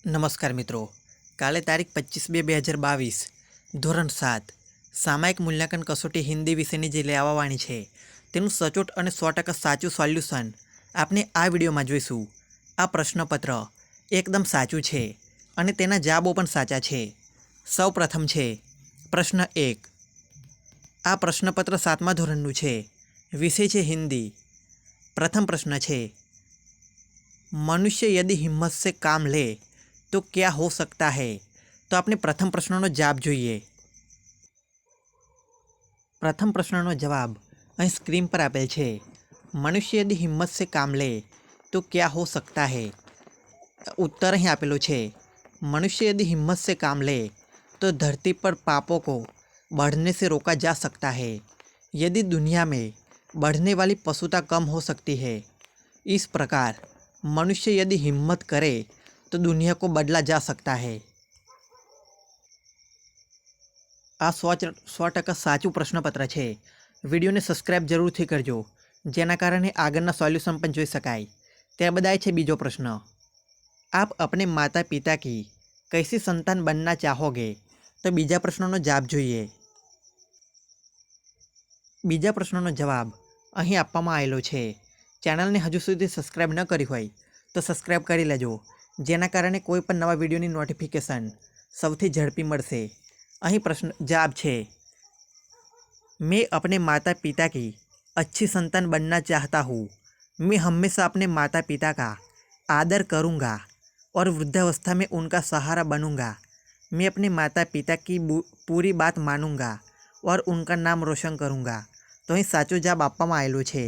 નમસ્કાર મિત્રો, કાલે તારીખ 25/2/2022 ધોરણ 7 સામાયિક મૂલ્યાંકન કસોટી હિન્દી વિષયની જે લેવાવાણી છે તેનું સચોટ અને 100% સાચું સોલ્યુશન આપણે આ વિડીયોમાં જોઈશું। આ પ્રશ્નપત્ર એકદમ સાચું છે અને તેના જવાબો પણ સાચા છે। સૌ પ્રથમ છે પ્રશ્ન 1। આ પ્રશ્નપત્ર 7મા ધોરણનું છે, વિષય છે હિન્દી। પ્રથમ પ્રશ્ન છે, मनुष्य यदि हिम्मत से काम ले तो क्या हो सकता है। तो आपने प्रथम प्रश्नનો જવાબ જોઈએ। પ્રથમ પ્રશ્નનો જવાબ અહીં સ્ક્રીન પર આપેલ છે। મનુષ્ય यदि हिम्मत से काम ले तो क्या हो सकता है। उत्तर અહીં આપેલો છે। मनुष्य यदि हिम्मत से काम ले तो धरती पर पापों को बढ़ने से रोका जा सकता है। यदि दुनिया में बढ़ने वाली पशुता कम हो सकती है। इस प्रकार मनुष्य यदि हिम्मत करे तो दुनिया को बदला जा सकता है। आ 100% साचું प्रश्नपत्र है। वीडियो ने सब्सक्राइब जरूर थी करजो, जेना कारणे आगळना सॉल्यूशन पण जोई शकाय। त्याबाद आए छे बीजो प्रश्न। आप अपने माता पिता की कैसी संतान बनना चाहोगे। तो बीजा प्रश्ननो जवाब जोईए। बीजा प्रश्ननो जवाब અહીં આપવામાં આવેલો છે। ચેનલને હજુ સુધી સબસ્ક્રાઇબ ન કરી હોય તો સબસ્ક્રાઇબ કરી લેજો, જેના કારણે કોઈ પણ નવા વિડીયોની નોટિફિકેશન સૌથી ઝડપી મળશે। અહીં પ્રશ્ન जवाब છે, मैं अपने माता पिता की अच्छी संतान बनना चाहता हूँ। मैं हमेशा अपने माता पिता का आदर करूँगा और वृद्धावस्था में उनका सहारा बनूँगा। मैं अपने माता पिता की पूरी बात मानूँगा और उनका नाम रोशन करूँगा। तो અહીં સાચો જવાબ આપવામાં આવેલો છે।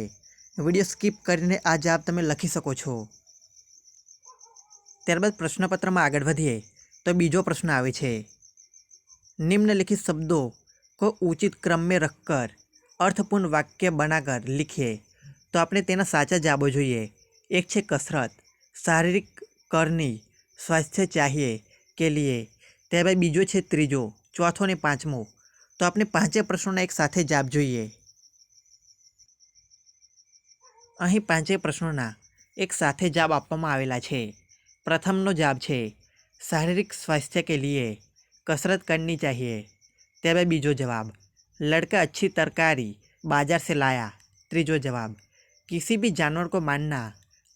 વિડીયો સ્કીપ કરીને આ જવાબ તમે લખી શકો છો। ત્યારબાદ પ્રશ્નપત્રમાં આગળ વધીએ તો બીજો પ્રશ્ન આવે છે, निम्नलिखित शब्दों को उचित क्रम में रखकर अर्थपूर्ण वाक्य बनाकर लिखिए। तो आपने तेना साचा जवाबो જોઈએ। एक છે कसरत, शारीरिक करनी, स्वास्थ्य चाहिए के लिए। त्यारबाद बीजो છે ત્રીજો, ચોથો ને પાંચમો। तो आपने પાંચે પ્રશ્નોના એક સાથે જવાબ જોઈએ। અહીં પાંચે પ્રશ્નોના એક સાથે જવાબ આપવામાં આવેલા છે। પ્રથમનો જવાબ છે, શારીરિક સ્વાસ્થ્ય के लिए कसरत करनी चाहिए। त्यारबाद बीजो जवाब, लड़का अच्छी तरकारी बाजार से लाया। तीजो जवाब, किसी भी जानवर को मारना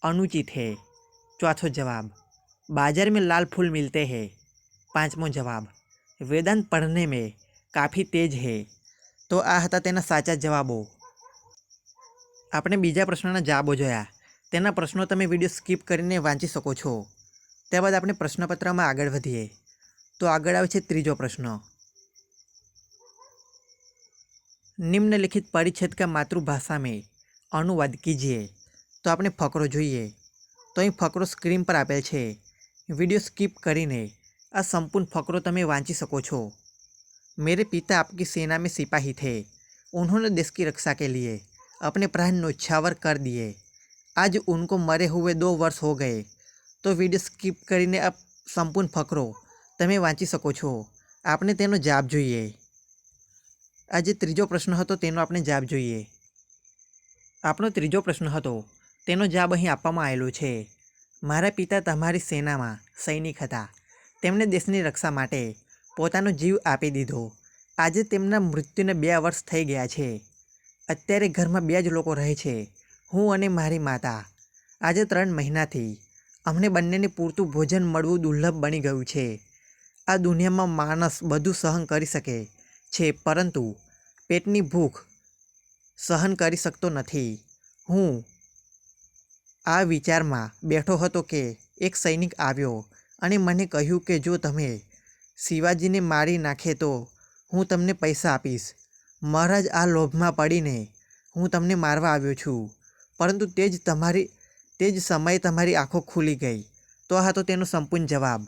अनुचित है। चौथो जवाब, बाजार में लाल फूल मिलते हैं। पांचमो जवाब, वेदांत पढ़ने में काफ़ी तेज है। तो आ हता तेना साचा जवाबो। आपणे बीजा प्रश्नना जवाबो जोया। तेना प्रश्नो तमे विडियो स्कीप करीने वांची शको छो। त्याबाद आपणे प्रश्नपत्रमां आगळ वधीए। तो आगळ आवे छे त्रीजो प्रश्न, निम्नलिखित परिच्छेद का मातृभाषा में अनुवाद कीजिए। तो आपने फकरो જોઈએ। तो અહીં ફકરો સ્ક્રીન પર આપેલ છે। વિડીયો સ્કીપ કરીને આ સંપૂર્ણ ફકરો તમે વાંચી શકો છો। मेरे पिता आपकी सेना में सिपाही थे। उन्होंने देश की रक्षा के लिए अपने प्राण न्योछावर कर दिए। आज उनको मरे हुए 2 वर्ष हो गए। तो विડીયો સ્કીપ કરીને આ સંપૂર્ણ ફકરો તમે વાંચી શકો છો। આપણે તેનો જવાબ જોઈએ। આ જે ત્રીજો પ્રશ્ન હતો તેનો આપણે જવાબ જોઈએ। આપણો ત્રીજો પ્રશ્ન હતો તેનો જવાબ અહીં આપવામાં આવેલો છે। મારા પિતા તમારી સેનામાં સૈનિક હતા। તેમણે દેશની રક્ષા માટે પોતાનો જીવ આપી દીધો। આજે તેમના મૃત્યુને 2 વર્ષ થઈ ગયા છે। અત્યારે ઘરમાં 2 જ લોકો રહે છે, હું અને મારી માતા। આજે 3 મહિનાથી અમને બંનેને પૂરતું ભોજન મળવું દુર્લભ બની ગયું છે। આ દુનિયામાં માણસ બધું સહન કરી શકે છે, પરંતુ પેટની ભૂખ સહન કરી શકતો નથી। હું આ વિચારમાં બેઠો હતો કે એક સૈનિક આવ્યો અને મને કહ્યું કે જો તમે શિવાજીને મારી નાખે તો હું તમને પૈસા આપીશ। મહારાજ, આ લોભમાં પડીને હું તમને મારવા આવ્યો છું, પરંતુ તે જ સમયે તમારી આંખો ખુલી ગઈ। તો આ હતો તેનો સંપૂર્ણ જવાબ।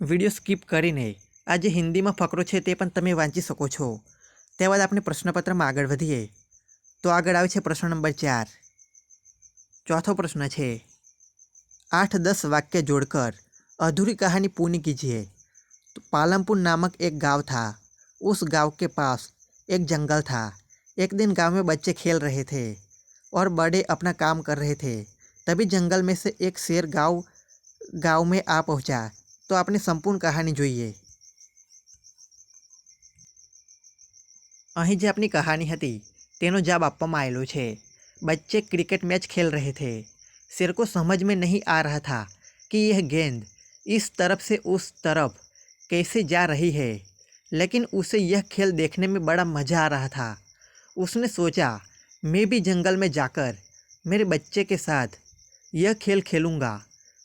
વિડીયો સ્કીપ કરીને આ જે હિન્દીમાં ફકરો છે તે પણ તમે વાંચી શકો છો। ત્યારબાદ આપણે પ્રશ્નપત્રમાં આગળ વધીએ તો આગળ આવે છે પ્રશ્ન નંબર 4। चौथो प्रश्न है, 8-10 वाक्य जोड़कर अधूरी कहानी पूरी कीजिए। तो पालमपुर नामक एक गांव था। उस गांव के पास एक जंगल था। एक दिन गांव में बच्चे खेल रहे थे और बड़े अपना काम कर रहे थे। तभी जंगल में से एक शेर गांव में आ पहुंचा। तो आपने संपूर्ण कहानी જોઈએ। અહીં જે આપની कहानी હતી તેનો जवाब આપવામાં आवेलो છે। बच्चे क्रिकेट मैच खेल रहे थे। शेर को समझ में नहीं आ रहा था कि यह गेंद इस तरफ से उस तरफ कैसे जा रही है, लेकिन उसे यह खेल देखने में बड़ा मज़ा आ रहा था। उसने सोचा, मैं भी जंगल में जाकर मेरे बच्चे के साथ यह खेल खेलूँगा।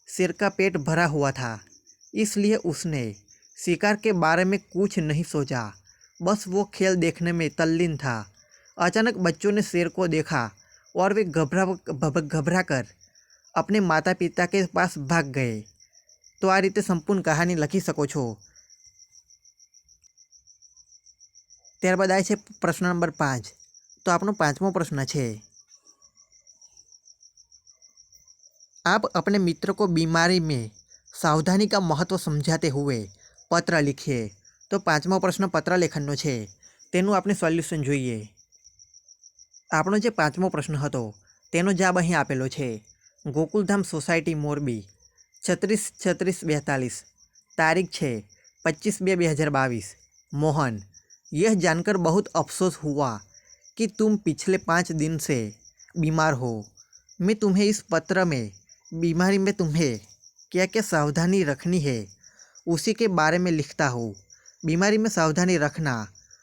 शेर का पेट भरा हुआ था, इसलिए उसने शिकार के बारे में कुछ नहीं सोचा, बस वो खेल देखने में तल्लीन था। अचानक बच्चों ने शेर को देखा और वे घबरा कर अपने माता पिता के पास भाग गए। तो आ रीते संपूर्ण कहानी लखी सको छो। त्यारबाद आए छे प्रश्न नंबर 5। तो आपनो 5मो प्रश्न है, आप अपने मित्र को बीमारी में सावधानी का महत्व समझाते हुए पत्र लिखिए। तो 5मो प्रश्न पत्र लेखननो है, तेनुं आपने सोल्यूशन जोईए। आपणो जे 5मो प्रश्न हतो तेनो जवाब अहीं आपेलो छे। गोकुलधाम सोसायटी मोरबी 363642, तारीख है 25/2/2022। मोहन, यह जानकर बहुत अफसोस हुआ कि तुम पिछले 5 दिन से बीमार हो। मैं तुम्हें इस पत्र में बीमारी में तुम्हें क्या क्या सावधानी रखनी है उसी के बारे में लिखता हूँ। बीमारी में सावधानी रखना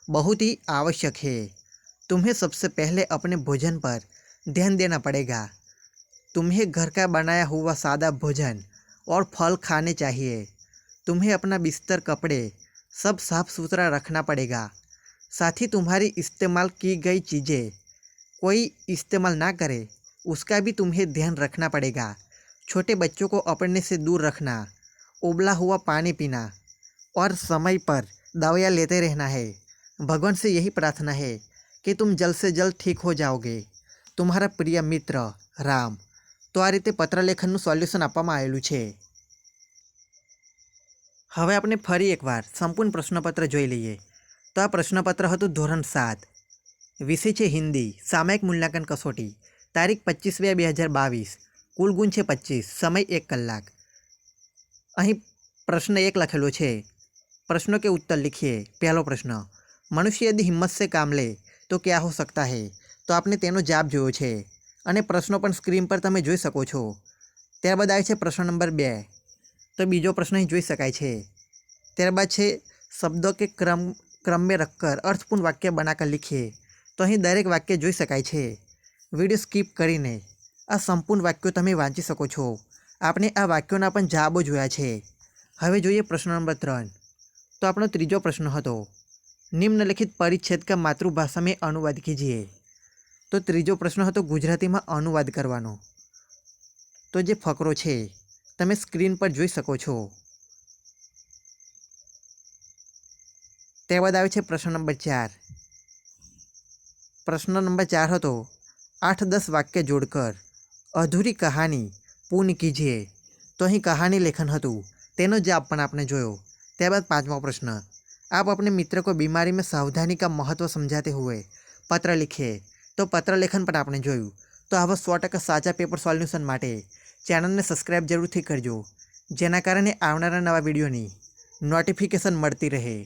बहुत ही आवश्यक है। तुम्हें सबसे पहले अपने भोजन पर ध्यान देना पड़ेगा। तुम्हें घर का बनाया हुआ सादा भोजन और फल खाने चाहिए। तुम्हें अपना बिस्तर, कपड़े सब साफ सुथरा रखना पड़ेगा। साथ ही तुम्हारी इस्तेमाल की गई चीज़ें कोई इस्तेमाल ना करे उसका भी तुम्हें ध्यान रखना पड़ेगा। छोटे बच्चों को अपने से दूर रखना, उबला हुआ पानी पीना और समय पर दवाइयाँ लेते रहना है। भगवान से यही प्रार्थना है कि तुम जल्द से जल्द ठीक हो जाओगे। तुम्हारा प्रिय मित्र राम। तो आ रीते पत्र लेखनનું સોલ્યુશન આપવામાં આવેલું છે। હવે આપણે ફરી એકવાર સંપૂર્ણ પ્રશ્નપત્ર જોઈ લઈએ। તો આ પ્રશ્નપત્ર હતું ધોરણ 7, વિષય છે હિન્દી, સામયિક મૂલ્યાંકન કસોટી, તારીખ 25/2/2022, કુલ ગુણ છે 25, સમય 1 કલાક। અહીં પ્રશ્ન 1 લખેલો છે। प्रश्नों के उत्तर लिखिए। पहलो प्रश्न, मनुष्य यदि हिम्मत से काम ले तो क्या हो सकता है। तो आपने तेनो जवाब जोयो छे અને પ્રશ્નો પણ સ્ક્રીન પર તમે જોઈ શકો છો। ત્યારબાદ આવે છે પ્રશ્ન નંબર 2। તો બીજો પ્રશ્ન અહીં જોઈ શકાય છે। ત્યારબાદ છે શબ્દો કે क्रम में रखकर अर्थपूर्ण वाक्य बनाकर लिखिए। तो અહીં દરેક વાક્ય જોઈ શકાય છે। વિડીયો સ્કીપ કરીને આ સંપૂર્ણ વાક્યો તમે વાંચી શકો છો। આપણે આ વાક્યોના પણ જવાબો જોયા છે। હવે જોઈએ પ્રશ્ન નંબર 3। तो આપણો ત્રીજો પ્રશ્ન હતો, निम्नलिखित परिच्छेद का मातृभाषा में अनुवाद कीजिए। तो ત્રીજો પ્રશ્ન હતો ગુજરાતીમાં अनुवाद કરવાનો। તો જે ફકરો છે તમે સ્ક્રીન પર જોઈ શકો છો। ત્યારબાદ આવે છે પ્રશ્ન નંબર 4। प्रश्न नंबर 4 હતો, 8-10 वाक्य जोड़कर अधूरी कहानी पूर्ण कीजिए। तो અહીં कहानी लेखन હતું તેનો જવાબ પણ આપણે જોયો। ત્યારબાદ 5મો प्रश्न, आप अपने मित्र को बीमारी में सावधानी का महत्व समझाते हुए पत्र लिखिए। तो पत्र लेखन पर आपने जोયું। तो आवा 100% साचा पेपर सोल्यूशन माटे चैनल ने सब्सक्राइब जरूर थी करजो, जेना कारणे आवनारा नवा विडियोनी नोटिफिकेशन मळती रहे।